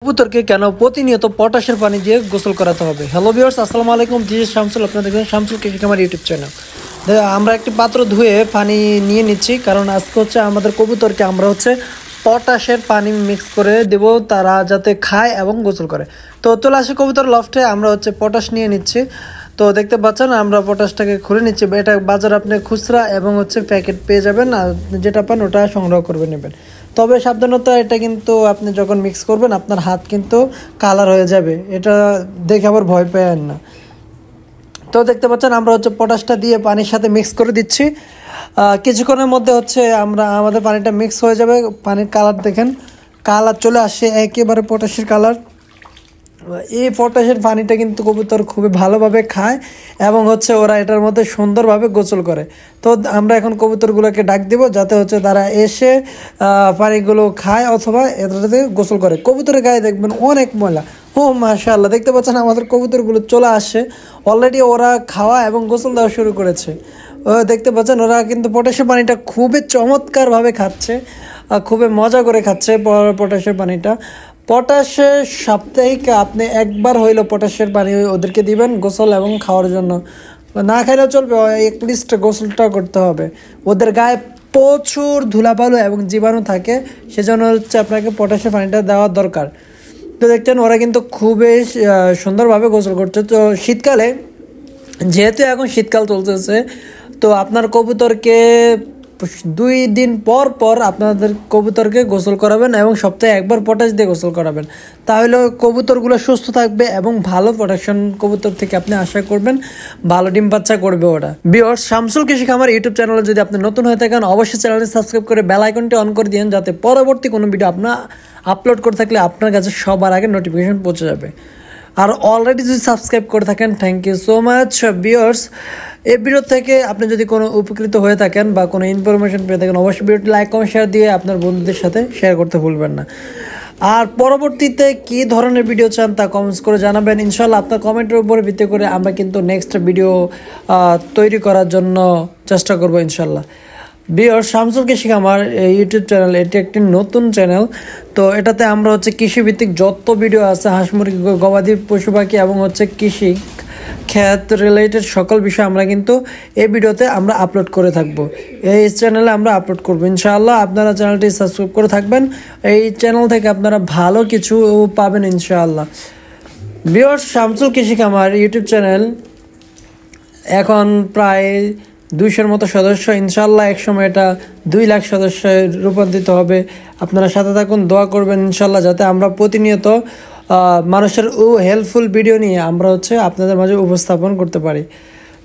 কবুতরকে কেন প্রতিনিয়ত পটাশের পানি দিয়ে গোসল করাতে হবে? হ্যালো ভিউয়ার্স, আসসালামু আলাইকুম। জি শামসুল, আপনারা দেখবেন শামসুল কৃষি খামার ইউটিউব চ্যানেল। আমরা একটি পাত্র ধুয়ে পানি নিয়ে নিচ্ছি, কারণ আজকে আমাদের কবুতরকে আমরা পটাশের পানি মিক্স করে দেব, তারা যাতে খায় এবং গোসল করে। তো চলে আসি কবুতর লফটে, আমরা পটাশ নিয়ে নিচ্ছি। তো দেখতে পাচ্ছেন আমরা পটাশটাকে খুলে নিচ্ছি। এটা বাজারে আপনি খুচরা এবং প্যাকেট পেয়ে যাবেন, আর যেটা পান ওটা সংগ্রহ করে নেবেন। তবে সাবধানতা, এটা কিন্তু আপনি যখন মিক্স করবেন আপনার হাত কিন্তু কালার হয়ে যাবে, এটা দেখে আবার ভয় পেয়েন না। তো দেখতে পাচ্ছেন আমরা পটাশটা দিয়ে পানির সাথে মিক্স করে দিচ্ছি। কিছুক্ষণের মধ্যে আমাদের পানিটা মিক্স হয়ে যাবে। পানির কালার দেখেন, কালার চলে আসে একেবারে পটাশের কালার। এই পটাশের পানিটা কিন্তু কবুতর খুবই ভালোভাবে খায় এবং ওরা এটার মধ্যে সুন্দরভাবে গোসল করে। তো আমরা এখন কবুতরগুলোকে ডাক দিব, যাতে তারা এসে পানিগুলো খায় অথবা এটাতে গোসল করে। কবুতরের গায়ে দেখবেন অনেক ময়লা। ও মাশাআল্লাহ, দেখতে পাচ্ছেন আমাদের কবুতরগুলো চলে আসে অলরেডি, ওরা খাওয়া এবং গোসল দেওয়া শুরু করেছে। দেখতে পাচ্ছেন ওরা কিন্তু পটাশের পানিটা খুবই চমৎকারভাবে খাচ্ছে, খুবই মজা করে খাচ্ছে পটাশের পানিটা। পটাশের সাপ্তাহিক আপনি একবার হইলো পটাশের পানি ওদেরকে দিবেন গোসল এবং খাওয়ার জন্য। না খাইলেও চলবে, অ্যাটলিস্ট গোসলটা করতে হবে। ওদের গায়ে প্রচুর ধুলাবালু এবং জীবাণু থাকে, সেজন্য আপনাকে পটাশের পানিটা দেওয়ার দরকার। তো দেখছেন ওরা কিন্তু খুবই সুন্দরভাবে গোসল করছে। তো শীতকালে, যেহেতু এখন শীতকাল চলতেছে, তো আপনার কবুতরকে 2 দিন পর পর আপনাদের কবুতরকে গোসল করাবেন এবং সপ্তাহে একবার পটাশ দিয়ে গোসল করাবেন। তাহলে কবুতরগুলো সুস্থ থাকবে এবং ভালো প্রোডাকশন কবুতর থেকে আপনি আশা করবেন, ভালো ডিম বাচ্চা করবে ওরা। ভিউয়ার্স, শামসুল কৃষি খামার ইউটিউব চ্যানেলে যদি আপনি নতুন হয়ে থাকেন, অবশ্যই চ্যানেলটি সাবস্ক্রাইব করে বেল আইকনটি অন করে দিন, যাতে পরবর্তী কোনো ভিডিও আপনার আপলোড করে থাকলে আপনার কাছে সবার আগে নোটিফিকেশন পৌঁছে যাবে। আর অলরেডি যদি সাবস্ক্রাইব করে থাকেন, thank you so much. Viewers, এই ভিডিও থেকে আপনি যদি কোনো উপকৃত হয়ে থাকেন বা কোনো ইনফরমেশন পেয়ে থাকেন, অবশ্যই ভিডিওটি লাইক কমেন্ট শেয়ার দিয়ে আপনার বন্ধুদের সাথে শেয়ার করতে ভুলবেন না। আর পরবর্তীতে কী ধরনের ভিডিও চান তা কমেন্টস করে জানাবেন। ইনশাল্লাহ আপনার কমেন্টের উপরে ভিত্তি করে আমরা কিন্তু নেক্সট ভিডিও তৈরি করার জন্য চেষ্টা করবো ইনশাল্লাহ। ভিউয়ার্স, শামসুল কৃষি খামার ইউটিউব চ্যানেল, এটি একটি নতুন চ্যানেল। তো এটাতে আমরা কৃষিভিত্তিক যত ভিডিও আছে, হাঁস মুরগি গবাদি পশু পাখি এবং কৃষি ক্ষেত রিলেটেড সকল বিষয় আমরা কিন্তু এই ভিডিওতে আমরা আপলোড করে থাকবো। এই চ্যানেলে আমরা আপলোড করবো ইনশাআল্লাহ। আপনারা চ্যানেলটি সাবস্ক্রাইব করে থাকবেন, এই চ্যানেল থেকে আপনারা ভালো কিছু পাবেন ইনশাআল্লাহ। ভিউয়ার্স, শামসুল কৃষি খামার ইউটিউব চ্যানেল এখন প্রায় 200-র মতো সদস্য। ইনশাল্লাহ একসময় এটা 2 লাখ সদস্যে রূপান্তরিত হবে। আপনারা সাথে থাকুন, দোয়া করবেন ইনশাল্লাহ, যাতে আমরা প্রতিনিয়ত মানুষের হেল্পফুল ভিডিও নিয়ে আমরা আপনাদের মাঝে উপস্থাপন করতে পারি।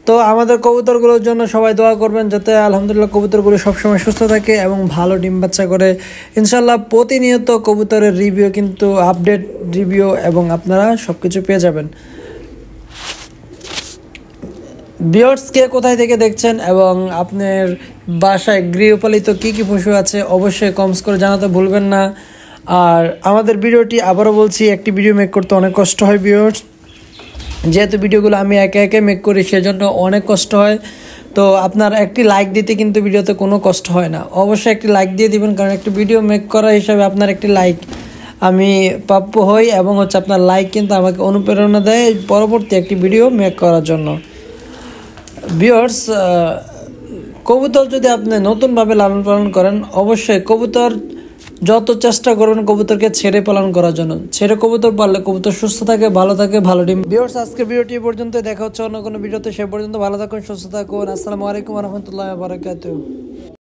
তো আমাদের কবুতরগুলোর জন্য সবাই দোয়া করবেন, যাতে আলহামদুলিল্লাহ কবুতরগুলো সবসময় সুস্থ থাকে এবং ভালো ডিম বাচ্চা করে। ইনশাল্লাহ প্রতিনিয়ত কবুতরের রিভিউ কিন্তু আপডেট রিভিউ এবং আপনারা সব কিছু পেয়ে যাবেন। ভিউয়ার্স, কে কোথায় থেকে দেখছেন এবং আপনার বাসায় গৃহপালিত কী কী পশু আছে, অবশ্যই কমেন্টস করে জানাতে ভুলবেন না। আর আমাদের ভিডিওটি আবারও বলছি, একটি ভিডিও মেক করতে অনেক কষ্ট হয় ভিউয়ার্স, যেহেতু ভিডিওগুলো আমি একে একে মেক করি, সেজন্য অনেক কষ্ট হয়। তো আপনার একটি লাইক দিতে কিন্তু ভিডিওতে কোনো কষ্ট হয় না, অবশ্যই একটি লাইক দিয়ে দিবেন, কারণ একটি ভিডিও মেক করা হিসাবে আপনার একটি লাইক আমি প্রাপ্য হই এবং আপনার লাইক কিন্তু আমাকে অনুপ্রেরণা দেয় পরবর্তী একটি ভিডিও মেক করার জন্য। ভিউয়ার্স, কবুতর যদি আপনি নতুনভাবে লালন পালন করেন, অবশ্যই কবুতর যত চেষ্টা করবেন কবুতরকে ছেড়ে পালন করার জন্য। ছেড়ে কবুতর পাললে কবুতর সুস্থ থাকে, ভালো থাকে, ভালো ডিম। ভিউয়ার্স, আজকের ভিডিওটি পর্যন্ত, দেখা হচ্ছে অন্য কোনো ভিডিওতে। সে পর্যন্ত ভালো থাকুন, সুস্থ থাকুন। আসসালামু আলাইকুম ওয়া রাহমাতুল্লাহি ওয়া বারাকাতুহু।